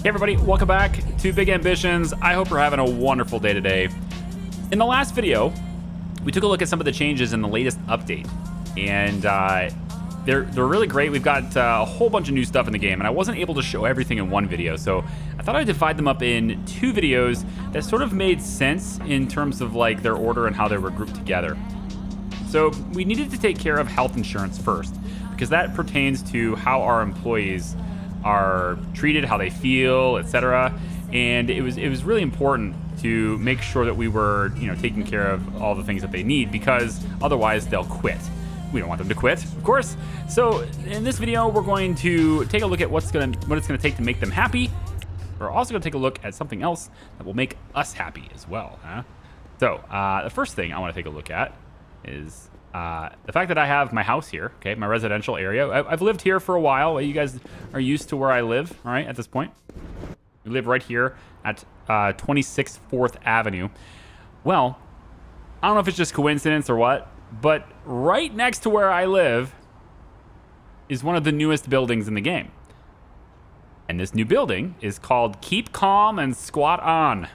Hey everybody, welcome back to Big Ambitions. I hope you're having a wonderful day today. In the last video, we took a look at some of the changes in the latest update, and they're really great. We've got a whole bunch of new stuff in the game, and I wasn't able to show everything in one video, so I thought I'd divide them up in two videos that sort of made sense in terms of like their order and how they were grouped together. So we needed to take care of health insurance first, because that pertains to how our employees are treated, how they feel, etc. And it was really important to make sure that we were, taking care of all the things that they need, because otherwise they'll quit. We don't want them to quit, of course. So in this video, we're going to take a look at what it's gonna take to make them happy. We're also gonna take a look at something else that will make us happy as well. So the first thing I want to take a look at is the fact that I have my house here, okay, my residential area. I've lived here for a while. You guys are used to where I live, all right, at this point. We live right here at 26th 4th Avenue. Well, I don't know if it's just coincidence or what, but right next to where I live is one of the newest buildings in the game. And this new building is called Keep Calm and Squat On.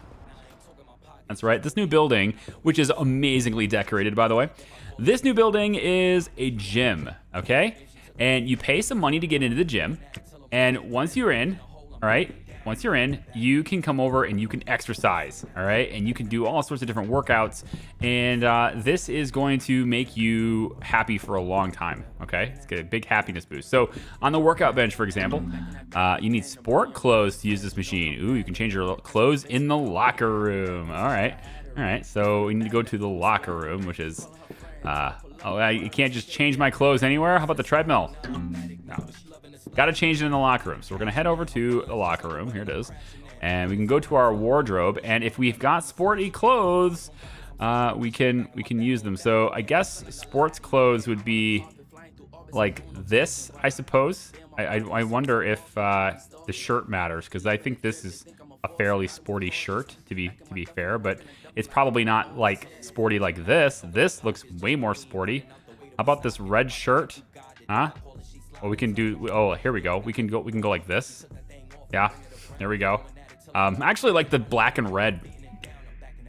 That's right, this new building, which is amazingly decorated, by the way. This new building is a gym, okay? And you pay some money to get into the gym. And once you're in, all right, you can come over and you can exercise, all right? And you can do all sorts of different workouts. And this is going to make you happy for a long time, okay? It's got a big happiness boost. So on the workout bench, for example, you need sport clothes to use this machine. Ooh, you can change your clothes in the locker room. All right, so we need to go to the locker room, which is... you can't just change my clothes anywhere? How about the treadmill? No. Got to change it in the locker room. So we're going to head over to the locker room. Here it is. And we can go to our wardrobe. And if we've got sporty clothes, we can use them. So I guess sports clothes would be like this, I suppose. I wonder if the shirt matters, because I think this is a fairly sporty shirt, to be fair, but it's probably not like sporty like this. This looks way more sporty. How about this red shirt? Huh? Well, we can do. Oh, here we go. We can go like this. Yeah, there we go. I actually like the black and red.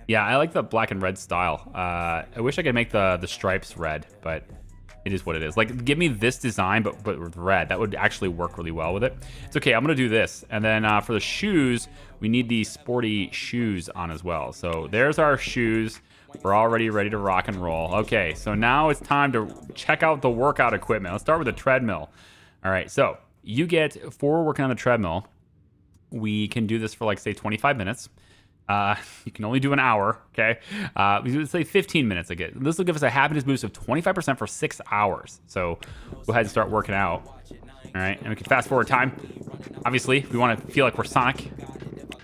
Yeah, I like the black and red style. I wish I could make the stripes red, but it is what it is. Like, give me this design, but with red. That would actually work really well with it. It's okay. I'm gonna do this, and then for the shoes, we need these sporty shoes on as well. So there's our shoes. We're already ready to rock and roll. Okay, so now it's time to check out the workout equipment. Let's start with the treadmill. All right, so you get, for working on the treadmill, we can do this for like, say, 25 minutes. You can only do an hour, okay? Let's say 15 minutes. This will give us a happiness boost of 25% for 6 hours. So go ahead and start working out. All right, and we can fast forward time. Obviously, we want to feel like we're Sonic.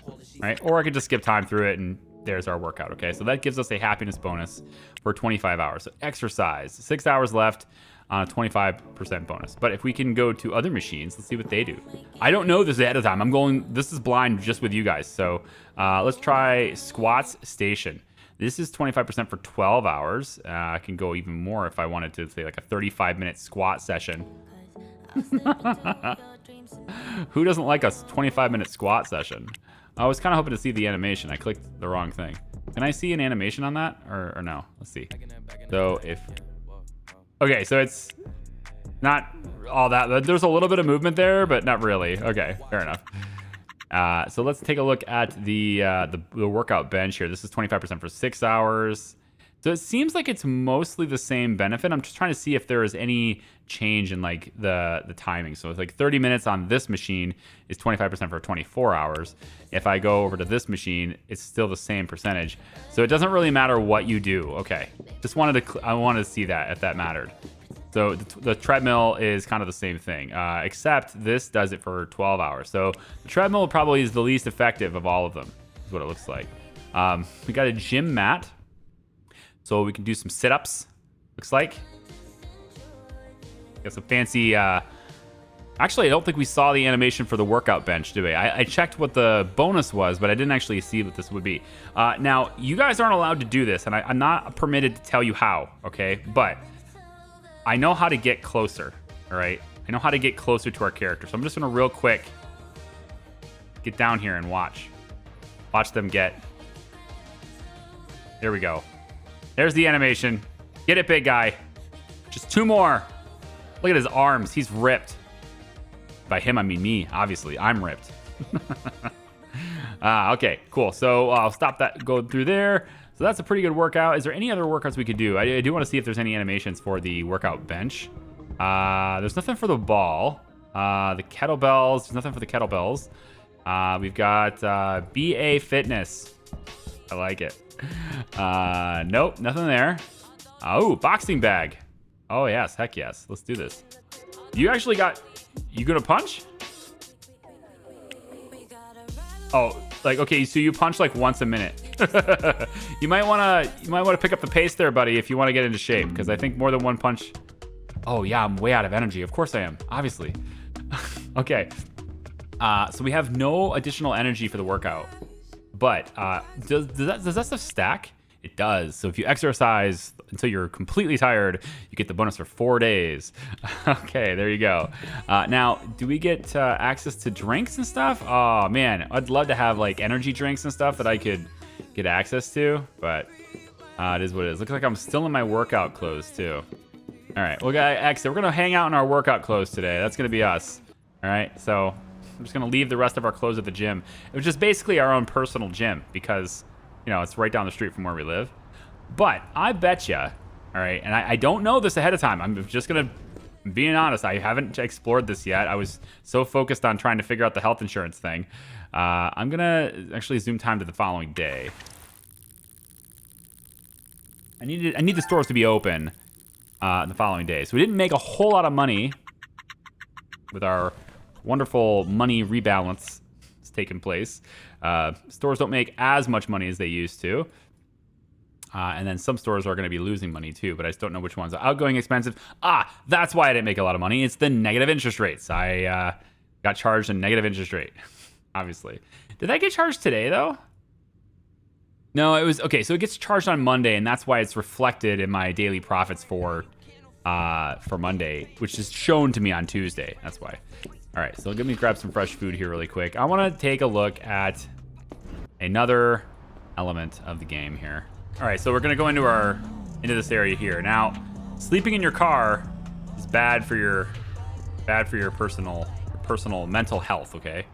All right, or I could just skip time through it, and there's our workout, okay? So that gives us a happiness bonus for 25 hours. So exercise, 6 hours left on a 25% bonus. But if we can go to other machines, let's see what they do. I don't know this ahead of time. This is blind just with you guys. So let's try squats station. This is 25% for 12 hours. I can go even more if I wanted to, say like a 35-minute squat session. Who doesn't like a 25-minute squat session? I was kind of hoping to see the animation. I clicked the wrong thing. Can I see an animation on that or no? Let's see. So okay, so it's not all that. There's a little bit of movement there, but not really. Okay, fair enough. So let's take a look at the workout bench here. This is 25% for 6 hours. So it seems like it's mostly the same benefit. I'm just trying to see if there is any change in like the timing. So it's like 30 minutes on this machine is 25% for 24 hours. If I go over to this machine, it's still the same percentage. So it doesn't really matter what you do. Okay, I wanted to see that if that mattered. So the treadmill is kind of the same thing, except this does it for 12 hours. So the treadmill probably is the least effective of all of them, is what it looks like. We got a gym mat. So we can do some sit-ups, looks like. Got some fancy... Actually, I don't think we saw the animation for the workout bench, did we? I checked what the bonus was, but I didn't actually see what this would be. Now, you guys aren't allowed to do this, and I'm not permitted to tell you how, okay? But I know how to get closer, all right? I know how to get closer to our character. So I'm just going to real quick Get down here and watch. Watch them get. There we go. There's the animation. Get it, big guy. Just 2 more. Look at his arms. He's ripped. By him, I mean me. Obviously, I'm ripped. Okay, cool. So I'll stop that going through there. So that's a pretty good workout. Is there any other workouts we could do? I do want to see if there's any animations for the workout bench. There's nothing for the ball. The kettlebells. There's nothing for the kettlebells. We've got BA Fitness. I like it. Nope, nothing there. Oh, boxing bag. Oh, yes. Heck yes. Let's do this. You actually got... You gonna punch? Oh, like, okay, so you punch like once a minute. You might wanna pick up the pace there, buddy, if you want to get into shape, because I think more than one punch. Oh yeah, I'm way out of energy. Of course I am, obviously. Okay. So we have no additional energy for the workout, but does that stuff stack? It does. So if you exercise until you're completely tired, you get the bonus for 4 days. Okay, there you go. Now, do we get access to drinks and stuff? Oh man, I'd love to have like energy drinks and stuff that I could get access to, but it is what it is. Looks like I'm still in my workout clothes too. All right, well, guys, we're gonna hang out in our workout clothes today. That's gonna be us. All right, so I'm just gonna leave the rest of our clothes at the gym, which is basically our own personal gym because, you know, it's right down the street from where we live. But I bet you, all right, and I don't know this ahead of time. I'm just going to, being honest, I haven't explored this yet. I was so focused on trying to figure out the health insurance thing. I'm going to actually zoom time to the following day. I need the stores to be open the following day. So we didn't make a whole lot of money with our wonderful money rebalance that's taken place. Stores don't make as much money as they used to. And then some stores are going to be losing money too, but I just don't know which ones. Outgoing expensive. That's why I didn't make a lot of money. It's the negative interest rates. I got charged a negative interest rate, obviously. Did I get charged today though? No, it was okay. So it gets charged on Monday, and that's why it's reflected in my daily profits for Monday, which is shown to me on Tuesday. That's why. All right, so let me grab some fresh food here really quick. I want to take a look at another element of the game here. All right, so we're gonna go into this area here. Now, sleeping in your car is bad for your personal mental health. Okay,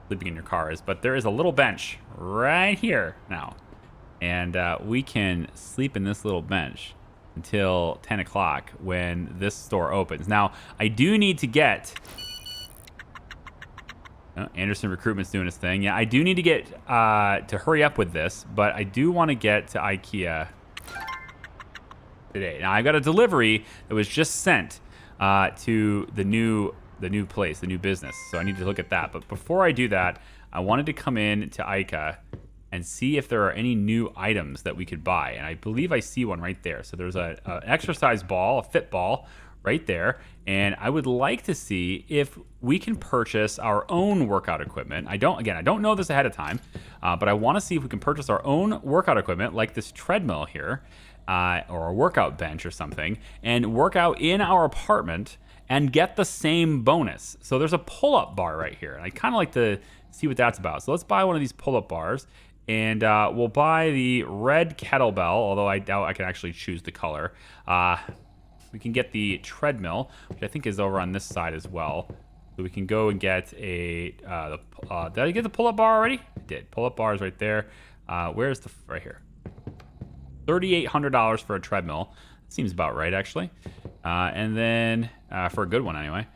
sleeping in your car is, but there is a little bench right here now, and we can sleep in this little bench until 10 o'clock when this store opens. Now, I do need to get. Anderson Recruitment's doing his thing. Yeah, I do need to get to hurry up with this, but I do want to get to IKEA today. Now I got a delivery that was just sent to the new place, the new business. So I need to look at that. But before I do that, I wanted to come in to IKEA and see if there are any new items that we could buy. And I believe I see one right there. So there's an exercise ball, a fit ball, right there, and I would like to see if we can purchase our own workout equipment. I don't know this ahead of time, but I want to see if we can purchase our own workout equipment, like this treadmill here, or a workout bench or something, and work out in our apartment and get the same bonus. So there's a pull-up bar right here, and I kind of like to see what that's about. So let's buy one of these pull-up bars, and we'll buy the red kettlebell, although I doubt I can actually choose the color. We can get the treadmill, which I think is over on this side as well. So we can go and get did I get the pull-up bar already? I did. Pull-up bar is right there. Where's right here? $3,800 for a treadmill. Seems about right, actually. And then, for a good one anyway.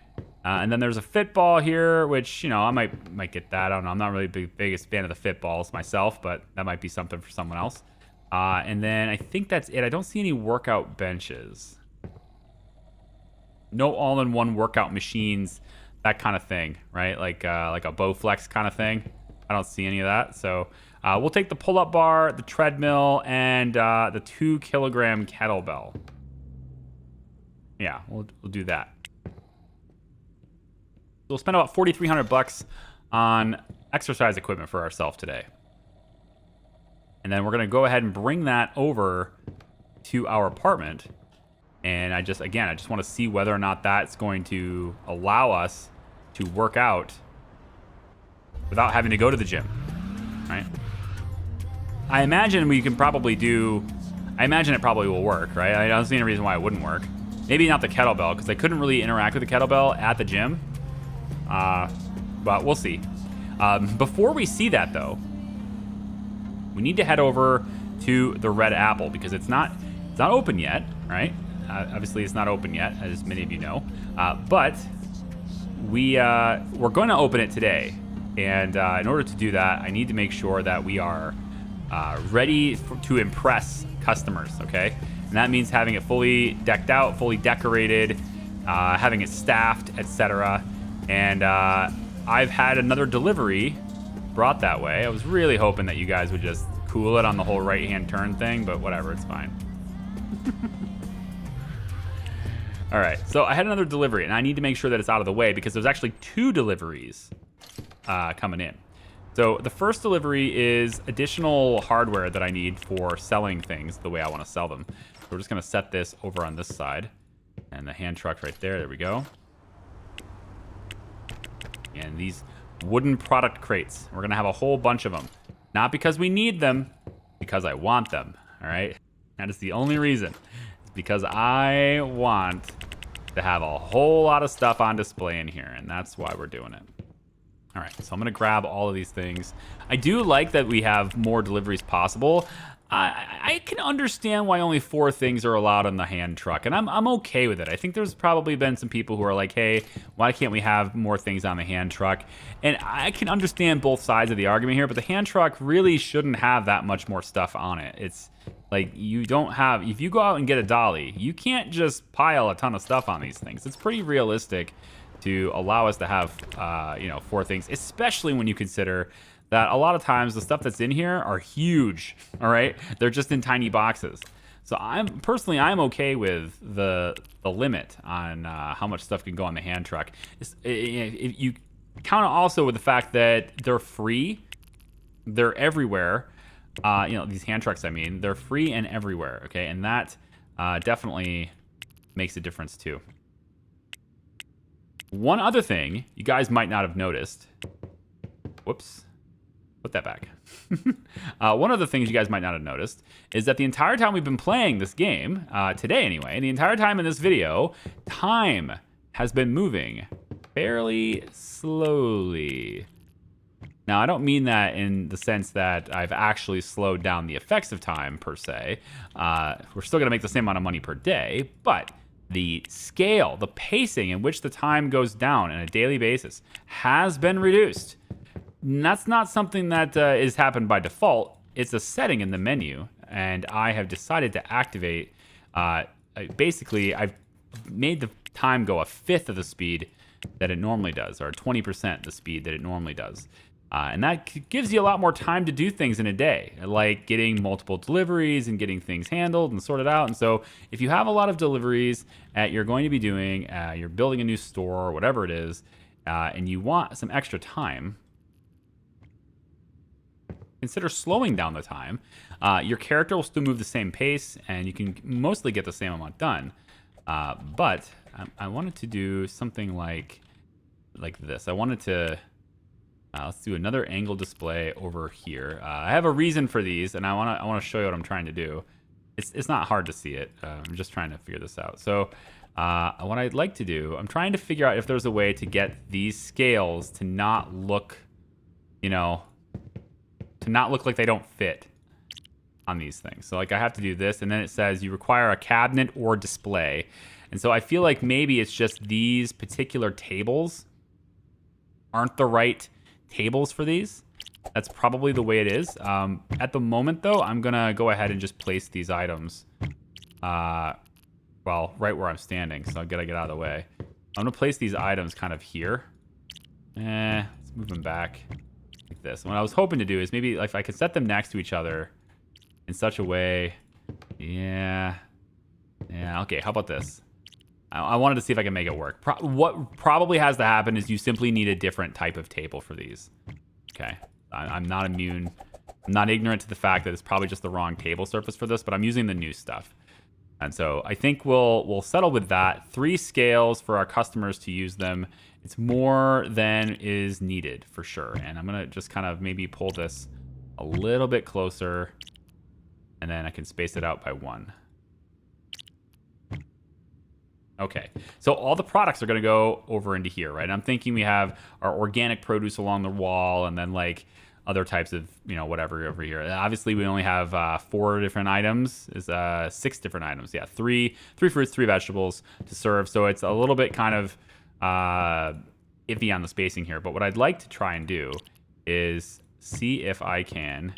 And then there's a fit ball here, which, you know, I might get that. I don't know. I'm not really the biggest fan of the fit balls myself, but that might be something for someone else. And then I think that's it. I don't see any workout benches. No all-in-one workout machines, that kind of thing, right? Like a Bowflex kind of thing. I don't see any of that. So we'll take the pull-up bar, the treadmill, and the 2-kilogram kettlebell. Yeah, we'll do that. We'll spend about $4,300 on exercise equipment for ourselves today. And then we're going to go ahead and bring that over to our apartment. And I just want to see whether or not that's going to allow us to work out without having to go to the gym, right? I imagine we can probably do... I imagine it probably will work, right? I don't see any reason why it wouldn't work. Maybe not the kettlebell, because I couldn't really interact with the kettlebell at the gym. But we'll see. Before we see that, though, we need to head over to the Red Apple, because it's not open yet, right? Obviously, it's not open yet, as many of you know. But we're going to open it today. And in order to do that, I need to make sure that we are ready to impress customers, okay? And that means having it fully decked out, fully decorated, having it staffed, etc. And I've had another delivery brought that way. I was really hoping that you guys would just cool it on the whole right-hand turn thing, but whatever, it's fine. All right, so I had another delivery, and I need to make sure that it's out of the way because there's actually 2 deliveries coming in. So the first delivery is additional hardware that I need for selling things the way I want to sell them. So we're just going to set this over on this side. And the hand truck right there. There we go. And these wooden product crates. We're going to have a whole bunch of them. Not because we need them, because I want them. All right? That is the only reason. It's because I want to have a whole lot of stuff on display in here. And that's why we're doing it. All right, so I'm gonna grab all of these things. I do like that we have more deliveries possible. I can understand why only 4 things are allowed on the hand truck, and I'm okay with it. I think there's probably been some people who are like, hey, why can't we have more things on the hand truck? And I can understand both sides of the argument here, but the hand truck really shouldn't have that much more stuff on it. It's like you don't have, if you go out and get a dolly, you can't just pile a ton of stuff on these things. It's pretty realistic to allow us to have, 4 things, especially when you consider that a lot of times the stuff that's in here are huge, all right? They're just in tiny boxes. So I'm okay with the limit on how much stuff can go on the hand truck. If you count also with the fact that they're free, they're everywhere. These hand trucks, I mean, they're free and everywhere, okay? And that definitely makes a difference too. One other thing you guys might not have noticed. Whoops. Put that back. One of the things you guys might not have noticed is that the entire time we've been playing this game, today anyway, the entire time in this video, time has been moving fairly slowly. Now, I don't mean that in the sense that I've actually slowed down the effects of time, per se. We're still going to make the same amount of money per day, but the scale, the pacing in which the time goes down on a daily basis has been reduced. And that's not something that is happened by default. It's a setting in the menu, and I have decided to activate. Basically, I've made the time go 1/5 of the speed that it normally does, or 20% the speed that it normally does. And that gives you a lot more time to do things in a day, like getting multiple deliveries and getting things handled and sorted out. And so if you have a lot of deliveries that you're going to be doing, you're building a new store or whatever it is, and you want some extra time, consider slowing down the time. Your character will still move the same pace, and you can mostly get the same amount done. But I wanted to do something like this. I wanted to... let's do another angle display over here. I have a reason for these, and I want to show you what I'm trying to do. It's not hard to see it. I'm just trying to figure this out. So what I'd like to do, I'm trying to figure out if there's a way to get these scales to not look, like they don't fit on these things. So like I have to do this, and then it says you require a cabinet or display. And so I feel like maybe it's just these particular tables aren't the right tables for these. That's probably the way it is. At the moment, though, I'm going to go ahead and just place these items, right where I'm standing. So I got to get out of the way. I'm going to place these items kind of here. Let's move them back like this. And what I was hoping to do is maybe if I could set them next to each other in such a way. Yeah, okay, how about this? I wanted to see if I can make it work. What probably has to happen is you simply need a different type of table for these. Okay, I'm not immune. I'm not ignorant to the fact that it's probably just the wrong table surface for this, but I'm using the new stuff. And so I think we'll settle with that. 3 scales for our customers to use them. It's more than is needed for sure. And I'm gonna just kind of maybe pull this a little bit closer, and then I can space it out by 1. Okay, so all the products are gonna go over into here, right? I'm thinking we have our organic produce along the wall, and then like other types of, you know, whatever over here. Obviously, we only have 4 different items. Is 6 different items. Yeah, three fruits, 3 vegetables to serve. So it's a little bit kind of iffy on the spacing here. But what I'd like to try and do is see if I can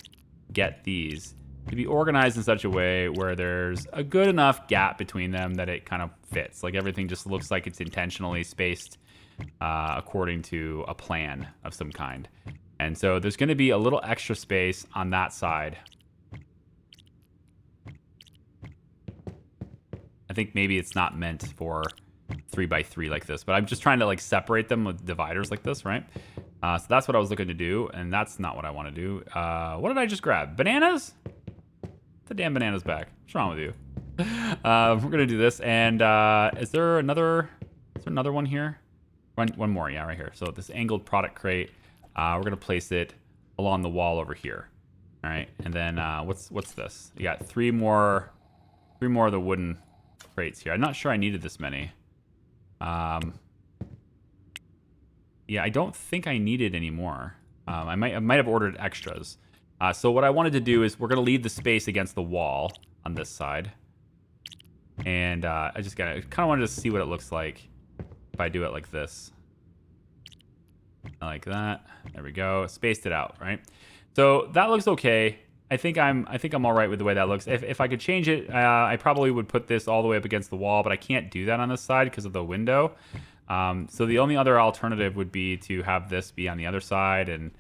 get these to be organized in such a way where there's a good enough gap between them that it kind of fits. Like everything just looks like it's intentionally spaced according to a plan of some kind. And so there's going to be a little extra space on that side. I think maybe it's not meant for 3x3 like this, but I'm just trying to like separate them with dividers like this, right? So that's what I was looking to do, and that's not what I want to do. What did I just grab? Bananas? The damn bananas back. What's wrong with you? We're going to do this, and is there another one here? One more, yeah, right here. So this angled product crate. We're gonna place it along the wall over here. All right, and then what's this? You got 3 more of the wooden crates here. I'm not sure I needed this many. Yeah, I don't think I needed any more. I might have ordered extras. So what I wanted to do is we're gonna leave the space against the wall on this side, and I just kind of wanted to see what it looks like if I do it like this. Like that. There we go. Spaced it out, right? So that looks okay. I think I'm all right with the way that looks. If I could change it, I probably would put this all the way up against the wall, but I can't do that on this side because of the window. So the only other alternative would be to have this be on the other side, and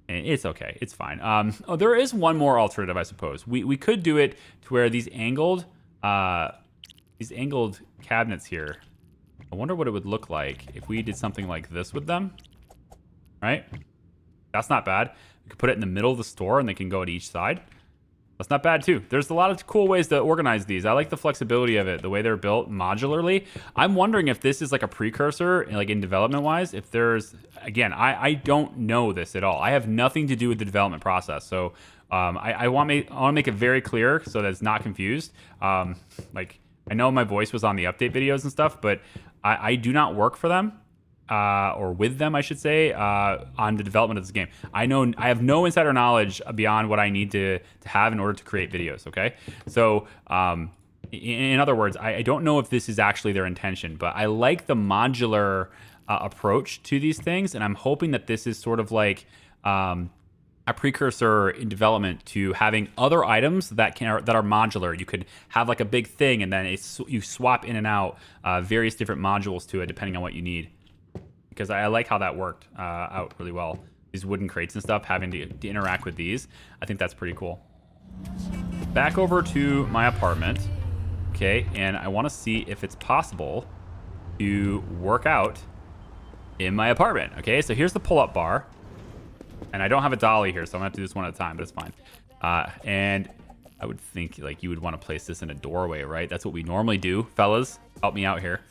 it's okay. It's fine. Oh, there is one more alternative, I suppose. We could do it to where these angled cabinets here. I wonder what it would look like if we did something like this with them. Right? That's not bad. We could put it in the middle of the store and they can go at each side. That's not bad too. There's a lot of cool ways to organize these. I like the flexibility of it, the way they're built modularly. I'm wondering if this is like a precursor, like in development wise, if there's, again, I don't know this at all. I have nothing to do with the development process. So I want to make it very clear so that it's not confused. Like I know my voice was on the update videos and stuff, but I do not work for them. Or with them, I should say, on the development of this game. I have no insider knowledge beyond what I need to have in order to create videos, okay? So, in other words, I don't know if this is actually their intention, but I like the modular approach to these things, and I'm hoping that this is sort of like a precursor in development to having other items that are modular. You could have like a big thing, and then you swap in and out various different modules to it depending on what you need. Because I like how that worked out really well. These wooden crates and stuff, having to interact with these. I think that's pretty cool. Back over to my apartment. Okay, and I want to see if it's possible to work out in my apartment. Okay, so here's the pull-up bar. And I don't have a dolly here, so I'm going to have to do this one at a time, but it's fine. And I would think like you would want to place this in a doorway, right? That's what we normally do. Fellas, help me out here.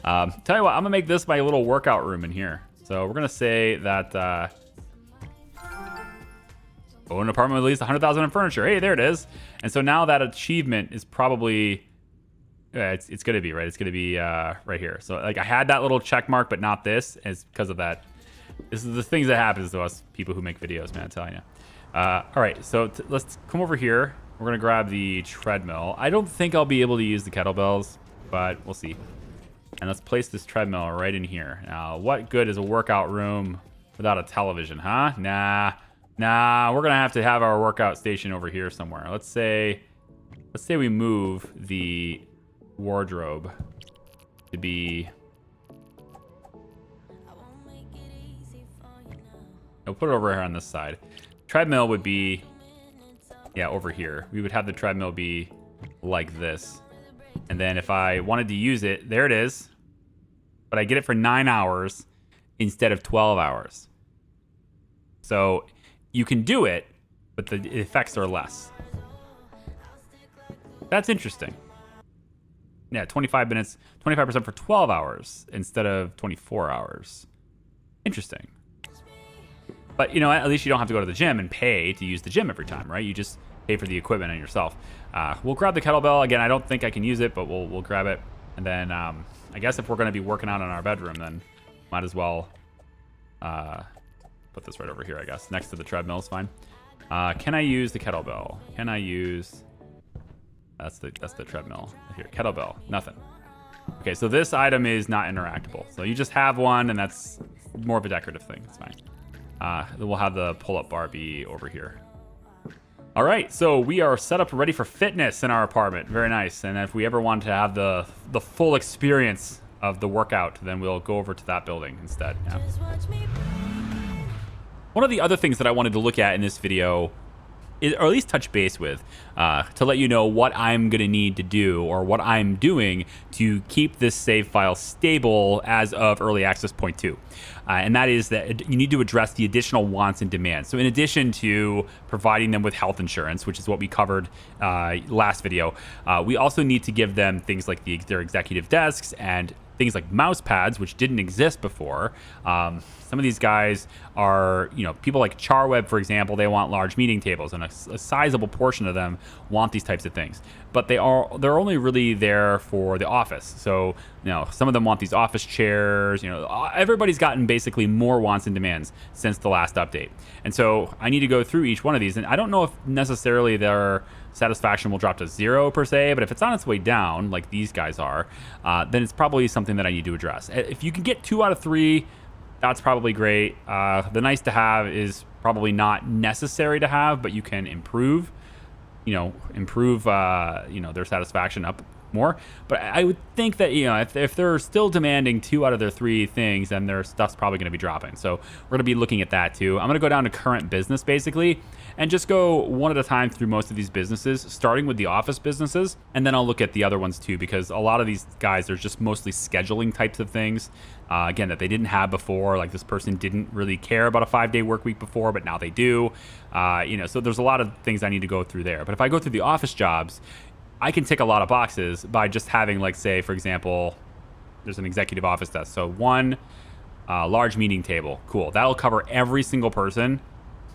Tell you what, I'm gonna make this my little workout room in here. So we're gonna say that own an apartment with at least 100,000 in furniture. Hey, there it is. And so now that achievement is probably it's gonna be right. It's gonna be right here. So like I had that little check mark, but not this, is because of that. This is the things that happens to us people who make videos, man. I'm telling you. All right, so let's come over here. We're gonna grab the treadmill. I don't think I'll be able to use the kettlebells, but we'll see. And let's place this treadmill right in here. Now, what good is a workout room without a television, huh? Nah, we're gonna have to have our workout station over here somewhere. Let's say we move the wardrobe to be... We'll put it over here on this side. Treadmill would be, yeah, over here. We would have the treadmill be like this. And then if I wanted to use it, there it is. But I get it for 9 hours instead of 12 hours. So you can do it, but the effects are less. That's interesting. Yeah, 25 minutes, 25% for 12 hours instead of 24 hours. Interesting. But, you know, at least you don't have to go to the gym and pay to use the gym every time, right? You just pay for the equipment and yourself. We'll grab the kettlebell. Again, I don't think I can use it, but we'll grab it. And then I guess if we're going to be working out in our bedroom, then might as well put this right over here, I guess. Next to the treadmill is fine. Can I use the kettlebell? Can I use... That's the treadmill. Here, kettlebell. Nothing. Okay, so this item is not interactable. So you just have one, and that's more of a decorative thing. It's fine. Then we'll have the pull-up bar be over here. All right, so we are set up ready for fitness in our apartment. Very nice. And if we ever want to have the full experience of the workout, then we'll go over to that building instead. Yeah. One of the other things that I wanted to look at in this video, or at least touch base with, to let you know what I'm going to need to do or what I'm doing to keep this save file stable as of early access 0.2. And that is that you need to address the additional wants and demands. So in addition to providing them with health insurance, which is what we covered last video, we also need to give them things like their executive desks and things like mouse pads, which didn't exist before. Some of these guys are, you know, people like Charweb, for example, they want large meeting tables, and a sizable portion of them want these types of things. But they're only really there for the office. So, you know, some of them want these office chairs. You know, everybody's gotten basically more wants and demands since the last update. And so I need to go through each one of these, and I don't know if necessarily their satisfaction will drop to 0 per se, but if it's on its way down, like these guys are, then it's probably something that I need to address. If you can get 2 out of 3, that's probably great. The nice to have is probably not necessary to have, but you can improve, their satisfaction up more. But I would think that, you know, if they're still demanding 2 out of their 3 things, then their stuff's probably going to be dropping. So we're going to be looking at that too. I'm going to go down to current business basically and just go one at a time through most of these businesses, starting with the office businesses. And then I'll look at the other ones too, because a lot of these guys, there's just mostly scheduling types of things. Again, that they didn't have before. Like this person didn't really care about a 5-day work week before, but now they do. So there's a lot of things I need to go through there. But if I go through the office jobs, I can tick a lot of boxes by just having, like, say, for example, there's an executive office desk. So 1 large meeting table. Cool. That'll cover every single person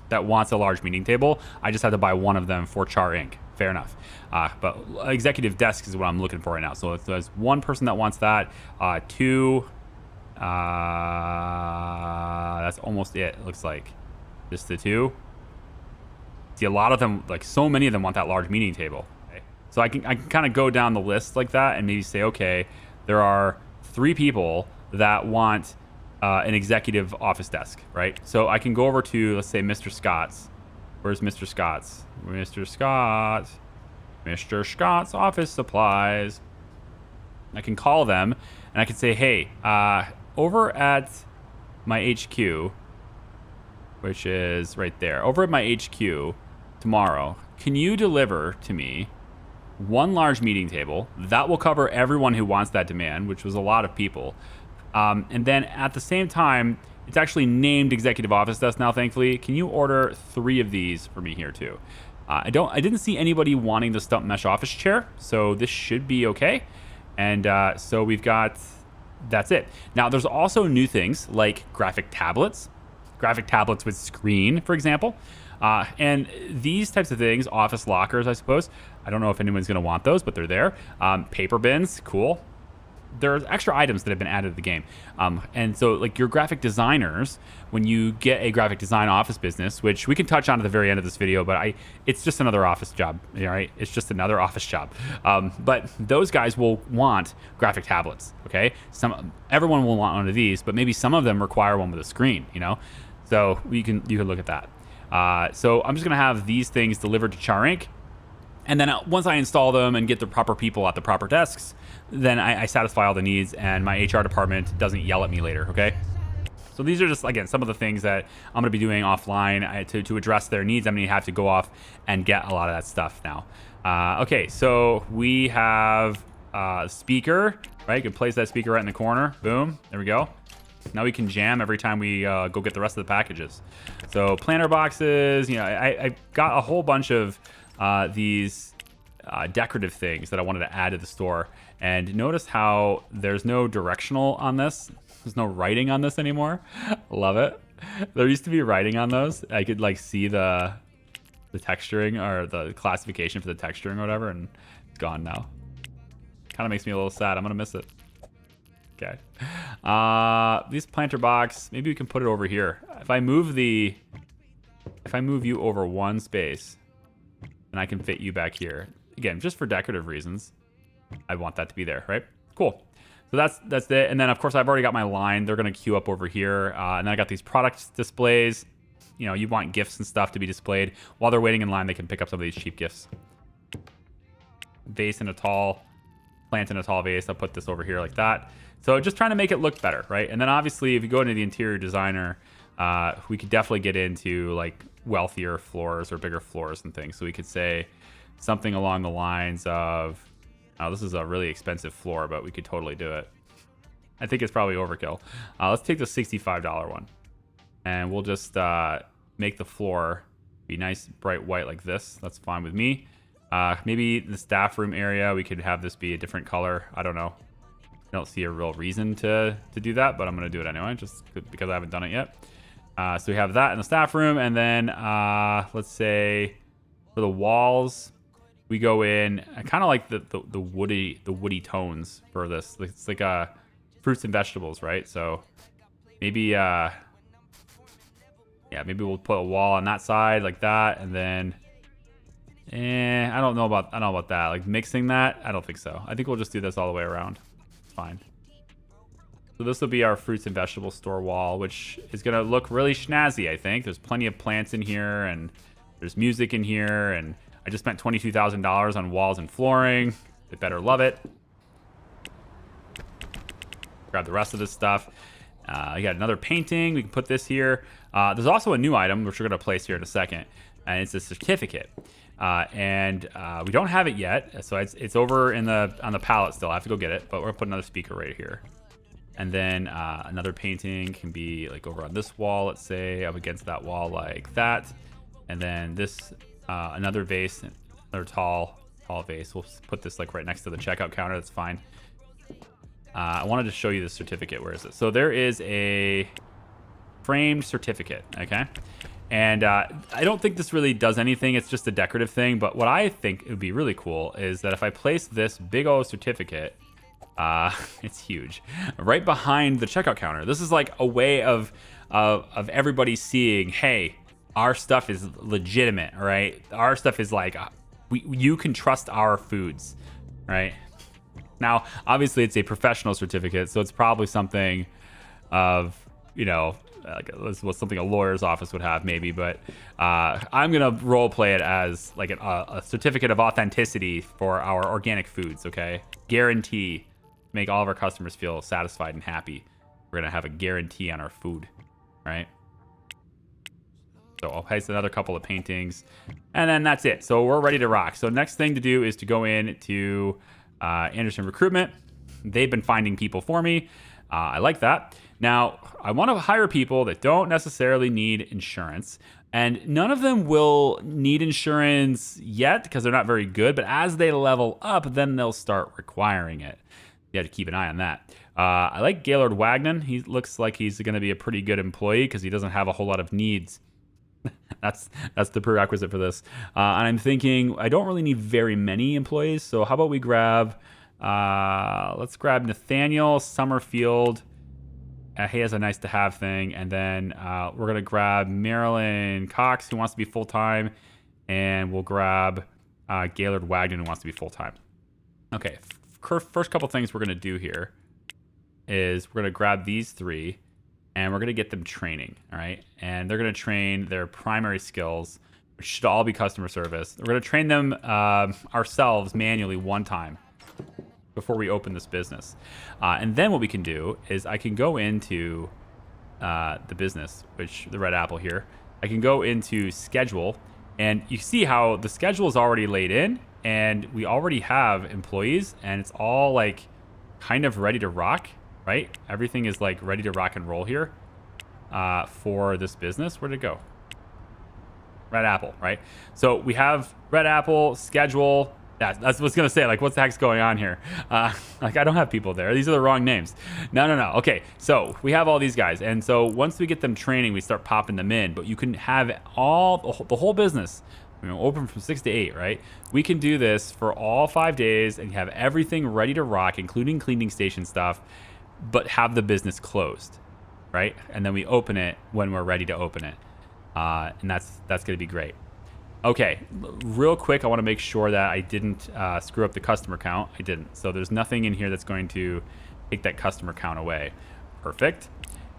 that wants a large meeting table. I just have to buy 1 of them for Char Inc. Fair enough. But executive desk is what I'm looking for right now. So there's 1 person that wants that. 2. That's almost it looks like. Just the 2. See, a lot of them, like so many of them want that large meeting table. So I can kind of go down the list like that and maybe say, okay, there are 3 people that want an executive office desk, right? So I can go over to, let's say, Mr. Scott's. Where's Mr. Scott's? Mr. Scott's office supplies. I can call them and I can say, hey, over at my HQ, which is right there, over at my HQ tomorrow, can you deliver to me 1 large meeting table that will cover everyone who wants that demand, which was a lot of people, and then at the same time, it's actually named executive office desk now, thankfully. Can you order 3 of these for me here too? I didn't see anybody wanting the stump mesh office chair, so this should be okay. And so we've got, that's it. Now there's also new things like graphic tablets with screen, for example. And these types of things, office lockers, I suppose. I don't know if anyone's going to want those, but they're there. Paper bins, cool. There's extra items that have been added to the game. And so, like, your graphic designers, when you get a graphic design office business, which we can touch on at the very end of this video, but it's just another office job, all right? It's just another office job. But those guys will want graphic tablets, okay? Everyone will want one of these, but maybe some of them require one with a screen, you know? So you can look at that. So I'm just going to have these things delivered to Char Inc. And then once I install them and get the proper people at the proper desks, then I satisfy all the needs and my HR department doesn't yell at me later, okay? So these are just, again, some of the things that I'm going to be doing offline to address their needs. I'm going to have to go off and get a lot of that stuff now. Okay, so we have a speaker, right? You can place that speaker right in the corner. Boom, there we go. Now we can jam every time we go get the rest of the packages. So planner boxes, you know, I got a whole bunch of these decorative things that I wanted to add to the store. And notice how there's no directional on this. There's no writing on this anymore. Love it. There used to be writing on those. I could like see the texturing or the classification for the texturing or whatever, and it's gone now. Kind of makes me a little sad. I'm gonna miss it. Okay. This planter box, maybe we can put it over here. If I move you over one space, then I can fit you back here. Again, just for decorative reasons, I want that to be there, right? Cool. So that's it. And then of course I've already got my line. They're gonna queue up over here. And then I got these product displays. You know, you want gifts and stuff to be displayed. While they're waiting in line, they can pick up some of these cheap gifts. Vase in a tall, plant in a tall vase. I'll put this over here like that. So just trying to make it look better, right? And then obviously if you go into the interior designer, we could definitely get into like wealthier floors or bigger floors and things. So we could say something along the lines of, oh, this is a really expensive floor, but we could totally do it. I think it's probably overkill. Let's take the $65 one. And we'll just make the floor be nice, bright white like this. That's fine with me. Maybe the staff room area, we could have this be a different color. I don't know. I don't see a real reason to do that, but I'm going to do it anyway, just because I haven't done it yet. So we have that in the staff room. And then let's say for the walls, we go in. I kind of like the woody tones for this. It's like fruits and vegetables, right? So maybe yeah, maybe we'll put a wall on that side like that, and then I don't know about that. Like mixing that, I don't think so. I think we'll just do this all the way around. It's fine. So this will be our fruits and vegetable store wall, which is gonna look really snazzy. I think there's plenty of plants in here, and there's music in here, and I just spent $22,000 on walls and flooring. They better love it. Grab the rest of this stuff. You got another painting. We can put this here. There's also a new item, which we're going to place here in a second, and it's a certificate. And we don't have it yet, so it's over on the pallet still. I have to go get it, but we're going to put another speaker right here. And then another painting can be like over on this wall, let's say, up against that wall like that. And then this, another vase, another tall vase. We'll put this like right next to the checkout counter. That's fine. I wanted to show you the certificate. Where is it? So there is a framed certificate, okay? And I don't think this really does anything. It's just a decorative thing. But what I think would be really cool is that if I place this big old certificate, it's huge, right behind the checkout counter. This is like a way of everybody seeing, hey, our stuff is legitimate, right? Our stuff is like, you can trust our foods, right? Now, obviously, it's a professional certificate, so it's probably something of, you know, like something a lawyer's office would have, maybe. But I'm gonna role play it as like a certificate of authenticity for our organic foods. Okay, guarantee, make all of our customers feel satisfied and happy. We're gonna have a guarantee on our food, right? So I'll place another couple of paintings, and then that's it. So we're ready to rock. So next thing to do is to go in to Anderson Recruitment. They've been finding people for me. I like that. Now, I want to hire people that don't necessarily need insurance, and none of them will need insurance yet because they're not very good, but as they level up, then they'll start requiring it. You have to keep an eye on that. I like Gaylord Wagnon. He looks like he's going to be a pretty good employee because he doesn't have a whole lot of needs. That's the prerequisite for this. And I'm thinking I don't really need very many employees, so how about we grab, let's grab Nathaniel Summerfield. He has a nice to have thing, and then we're gonna grab Marilyn Cox, who wants to be full time, and we'll grab Gaylord Wagnon, who wants to be full time. Okay, first couple things we're gonna do here is we're gonna grab these three. And we're going to get them training, all right? And they're going to train their primary skills, which should all be customer service. We're going to train them ourselves manually one time before we open this business. And then what we can do is I can go into the business, which the red apple here. I can go into schedule, and you see how the schedule is already laid in, and we already have employees, and it's all like kind of ready to rock. Right? Everything is like ready to rock and roll here for this business. Where'd it go? Red apple, right? So we have red apple, schedule, That's what's gonna say. Like, what the heck's going on here? Like, I don't have people there. These are the wrong names. No. Okay, so we have all these guys, and so once we get them training, we start popping them in. But you can have the whole business, open from 6 to 8, right? We can do this for all 5 days and have everything ready to rock, including cleaning station stuff, but have the business closed, right? And then we open it when we're ready to open it, and that's gonna be great. Okay, real quick, I want to make sure that I didn't screw up the customer count. I didn't. So there's nothing in here that's going to take that customer count away. Perfect.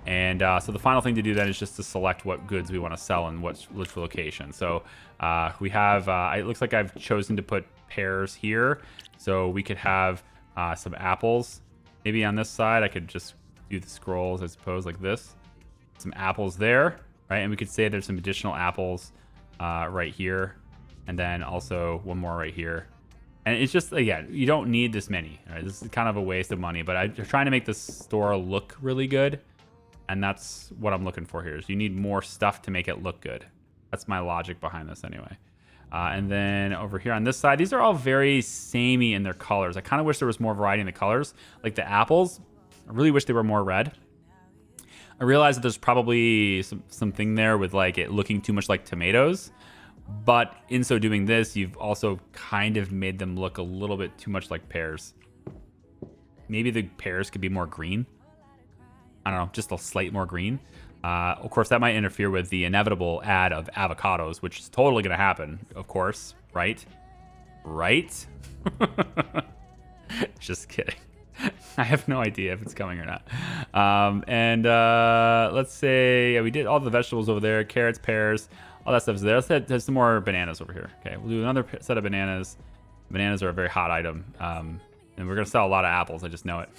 And so the final thing to do then is just to select what goods we want to sell and which location. So we have, it looks like I've chosen to put pears here. So we could have some apples. Maybe on this side, I could just do the scrolls, I suppose, like this. Some apples there, right? And we could say there's some additional apples right here, and then also one more right here. And it's just, again, you don't need this many, right? This is kind of a waste of money, but I'm trying to make this store look really good, and that's what I'm looking for here. Is you need more stuff to make it look good. That's my logic behind this anyway. And then over here on this side, these are all very samey in their colors. I kind of wish there was more variety in the colors. Like the apples, I really wish they were more red. I realize that there's probably something there with like it looking too much like tomatoes, but in so doing this, you've also kind of made them look a little bit too much like pears. Maybe the pears could be more green. I don't know, just a slight more green. Of course, that might interfere with the inevitable ad of avocados, which is totally going to happen, of course, right? Right? Just kidding. I have no idea if it's coming or not. Let's say, yeah, we did all the vegetables over there, carrots, pears, all that stuff is there. Let's have some more bananas over here. Okay, we'll do another set of bananas. Bananas are a very hot item, and we're gonna sell a lot of apples. I just know it.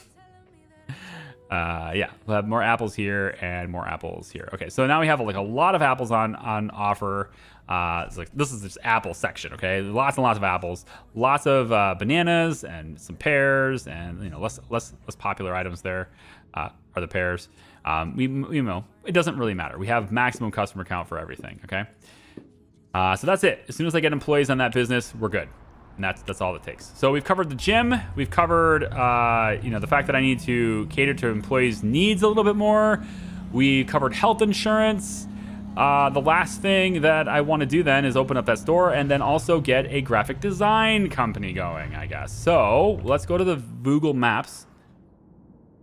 Yeah, we'll have more apples here and more apples here. Okay, so now we have like a lot of apples on offer. It's like this is this apple section. Okay, lots and lots of apples, lots of bananas and some pears, and less popular items there are the pears. It doesn't really matter. We have maximum customer count for everything. Okay, so that's it. As soon as I get employees on that business, we're good. And that's all it takes. So we've covered the gym. We've covered, the fact that I need to cater to employees' needs a little bit more. We covered health insurance. The last thing that I want to do then is open up that store and then also get a graphic design company going, I guess. So let's go to the Google Maps,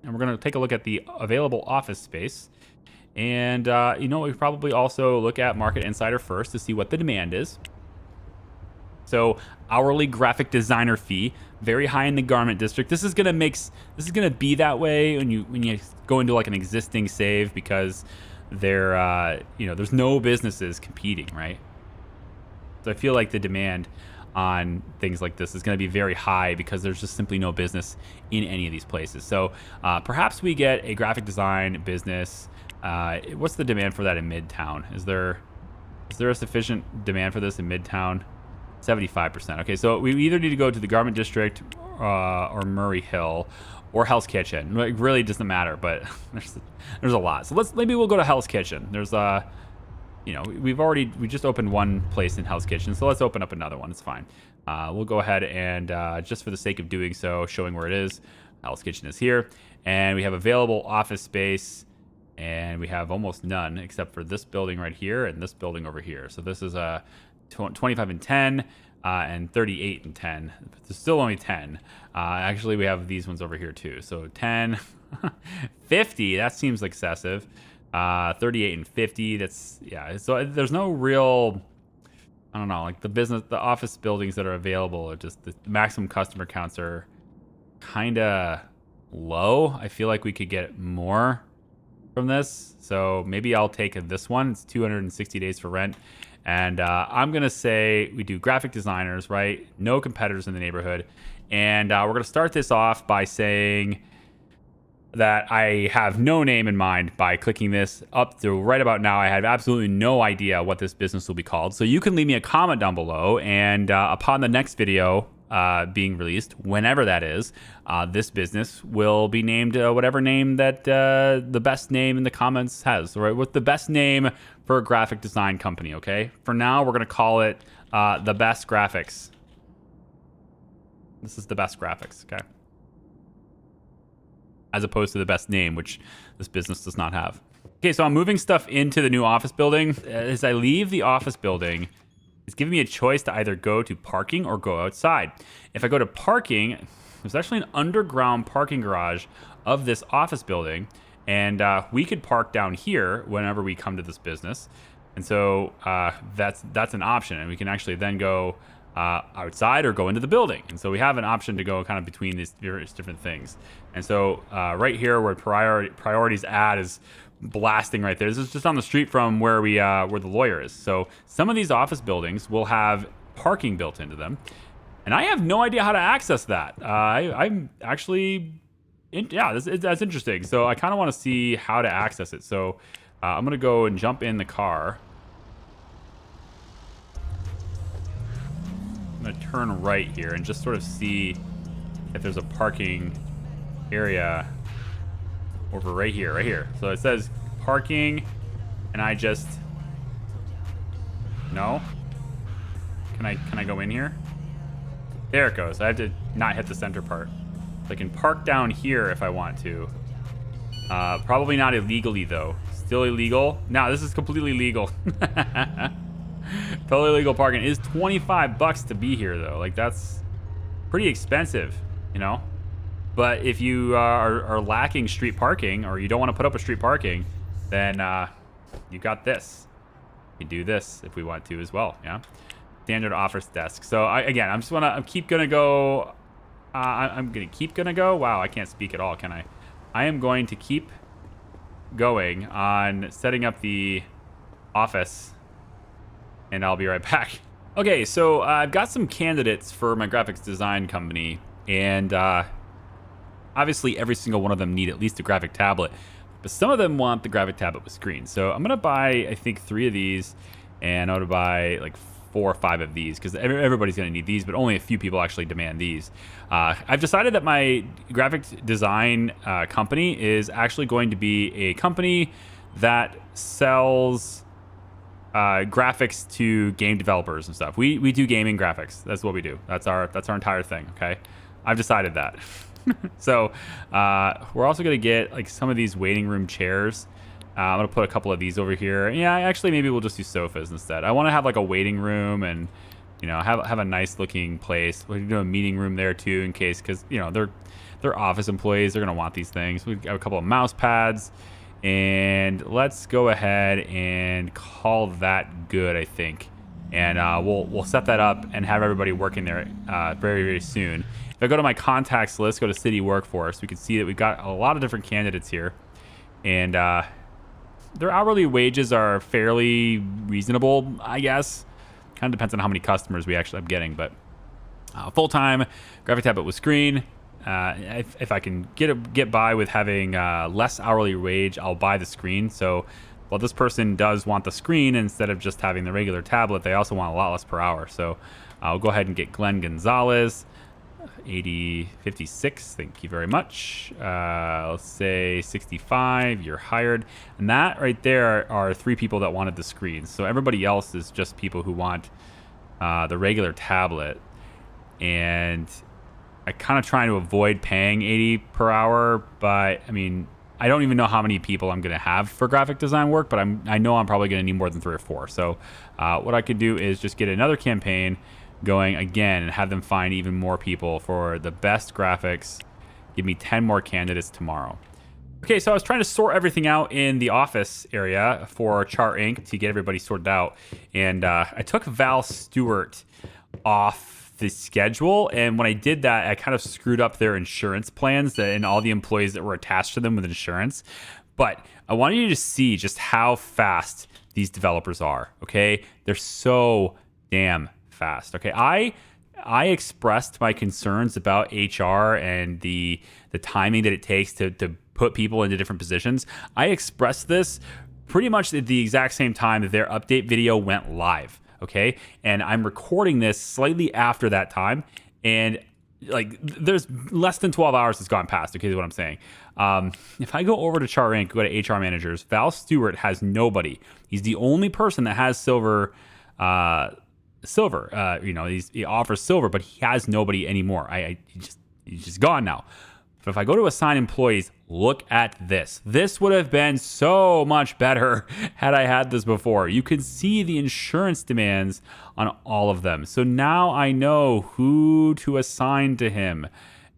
and we're going to take a look at the available office space. And, we probably also look at Market Insider first to see what the demand is. So hourly graphic designer fee, very high in the garment district. This is gonna be that way when you go into like an existing save, because there's no businesses competing, right? So I feel like the demand on things like this is going to be very high because there's just simply no business in any of these places. So perhaps we get a graphic design business. What's the demand for that in Midtown? Is there a sufficient demand for this in Midtown? 75%. Okay, so we either need to go to the Garment District or Murray Hill or Hell's Kitchen. It really doesn't matter, but there's a lot. So maybe we'll go to Hell's Kitchen. There's we just opened one place in Hell's Kitchen, so let's open up another one. It's fine. We'll go ahead and just for the sake of doing so, showing where it is, Hell's Kitchen is here, and we have available office space, and we have almost none except for this building right here and this building over here. So this is a 25 and 10 and 38 and 10. There's still only 10. Actually, we have these ones over here too. So 10, 50, that seems excessive. 38 and 50, so there's no real, I don't know, like the office buildings that are available are just, the maximum customer counts are kind of low. I feel like we could get more from this. So maybe I'll take this one. It's 260 days for rent. And I'm going to say we do graphic designers, right? No competitors in the neighborhood. And we're going to start this off by saying that I have no name in mind by clicking this. Up to right about now, I have absolutely no idea what this business will be called. So you can leave me a comment down below, and upon the next video being released, whenever that is, this business will be named whatever name that the best name in the comments has. Right? What's the best name for a graphic design company, okay? For now, we're going to call it The Best Graphics. This is the best graphics, okay? As opposed to the best name, which this business does not have. Okay, so I'm moving stuff into the new office building. As I leave the office building, it's giving me a choice to either go to parking or go outside. If I go to parking, there's actually an underground parking garage of this office building, and we could park down here whenever we come to this business. And so that's an option, and we can actually then go outside or go into the building. And so we have an option to go kind of between these various different things. And so right here where priorities ad is blasting right there. This is just on the street from where where the lawyer is. So some of these office buildings will have parking built into them, and I have no idea how to access that. I'm actually, that's interesting. So I kind of want to see how to access it. So I'm gonna go and jump in the car. I'm gonna turn right here and just sort of see if there's a parking area over right here. So it says parking, and I just, no. Can I go in here? There it goes. I have to not hit the center part. So I can park down here if I want to. Probably not illegally though. Still illegal. No, this is completely legal. Totally legal parking. It is $25 to be here though. Like, that's pretty expensive, you know? But if you are lacking street parking, or you don't want to put up with street parking, then you got this. We can do this if we want to as well, yeah? Standard office desk. So I'm gonna keep gonna go. Wow, I can't speak at all, can I? I am going to keep going on setting up the office, and I'll be right back. Okay, so I've got some candidates for my graphics design company, and obviously every single one of them need at least a graphic tablet, but some of them want the graphic tablet with screen. So I'm gonna buy, I think, 3 of these, and I'm gonna buy like 4 or 5 of these, because everybody's gonna need these, but only a few people actually demand these. I've decided that my graphic design company is actually going to be a company that sells graphics to game developers and stuff. We do gaming graphics. That's what we do. That's our entire thing. Okay, I've decided that. So we're also gonna get like some of these waiting room chairs. I'm gonna put a couple of these over here. Yeah, actually, maybe we'll just do sofas instead. I want to have like a waiting room, and you know, have a nice looking place. We're gonna do a meeting room there too, in case, because you know they're office employees. They're gonna want these things. We've got a couple of mouse pads, and let's go ahead and call that good, I think. And we'll set that up and have everybody working there very, very soon. If I go to my contacts list, go to city workforce, we can see that we've got a lot of different candidates here, and their hourly wages are fairly reasonable, I guess. Kind of depends on how many customers we actually end up getting, but full-time graphic tablet with screen. If I can get by with having less hourly wage, I'll buy the screen. So while this person does want the screen instead of just having the regular tablet, they also want a lot less per hour. So I'll go ahead and get Glenn Gonzalez, 8056. Thank you very much. Let's say 65. You're hired. And that right there are 3 people that wanted the screen. So everybody else is just people who want the regular tablet. And I kind of trying to avoid paying 80 per hour, but I mean, I don't even know how many people I'm going to have for graphic design work, but I know I'm probably going to need more than 3 or 4. So what I could do is just get another campaign going again and have them find even more people for the best graphics. Give me 10 more candidates tomorrow. Okay, so I was trying to sort everything out in the office area for Chart Inc. to get everybody sorted out, and I took Val Stewart off the schedule, and when I did that, I kind of screwed up their insurance plans and all the employees that were attached to them with insurance. But I wanted you to see just how fast these developers are, okay? They're so damn fast. Okay, I expressed my concerns about HR and the timing that it takes to put people into different positions. I expressed this pretty much at the exact same time that their update video went live. Okay, and I'm recording this slightly after that time, and like there's less than 12 hours has gone past. Okay, is what I'm saying. If I go over to Chart Inc., go to HR managers, Val Stewart has nobody. He's the only person that has silver silver. He offers silver, but he has nobody anymore. He's just gone now. But if I go to assign employees, look at this. This would have been so much better had I had this before. You can see the insurance demands on all of them. So now I know who to assign to him.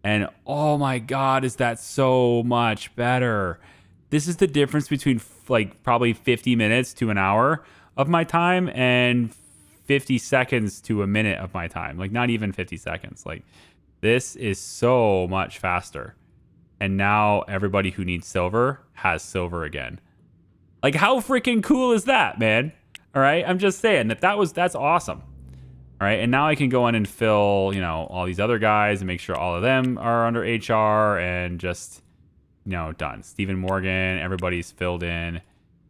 And oh my God, is that so much better? This is the difference between like probably 50 minutes to an hour of my time and 50 seconds to a minute of my time. Like not even 50 seconds. Like this is so much faster. And now everybody who needs silver has silver again. Like how freaking cool is that, man? All right. I'm just saying that's awesome. All right. And now I can go in and fill, all these other guys and make sure all of them are under HR and just, done. Stephen Morgan, everybody's filled in.